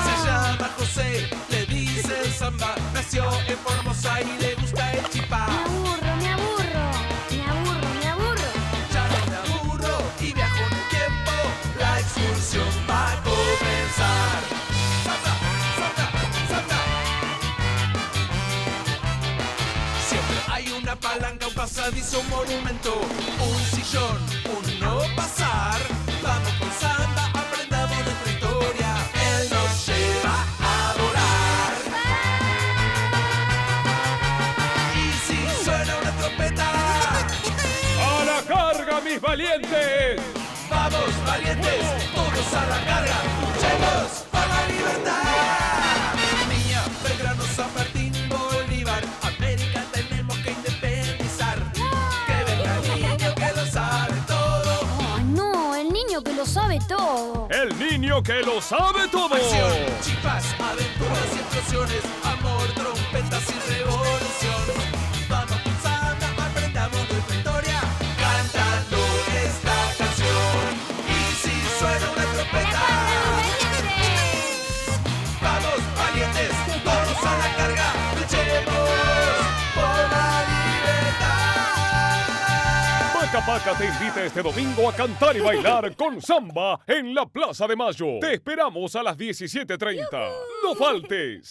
Se llama José, le dicen Samba, nació en Formosa y le gusta el chipá. Me aburro. Ya no me aburro y viajo en el tiempo, la excursión va a comenzar. ¡Samba, samba, samba! Siempre hay una palanca, un pasadizo, un monumento, un sillón, un no pasar. Vamos con Samba, aprendamos nuestra historia, él nos lleva a volar. Y si suena una trompeta, ¡A la carga, mis valientes! vamos valientes, todos a la carga, luchemos por la libertad. Niña, Belgrano, San Martín, Bolívar, América tenemos que independizar. Que venga el niño que lo sabe todo. Oh, no, el niño que lo sabe todo. ¡El niño que lo sabe todo! Acción, chispas, aventuras y explosiones, amor, trompetas y revolución. Vamos con Samba, aprendamos nuestra historia, cantando esta canción. Y si suena una trompeta, vamos valientes, todos a la carga, luchemos por la libertad. Paca Paca te invita este domingo a cantar y bailar con Samba en la Plaza de Mayo. Te esperamos a las 17:30. ¡No faltes!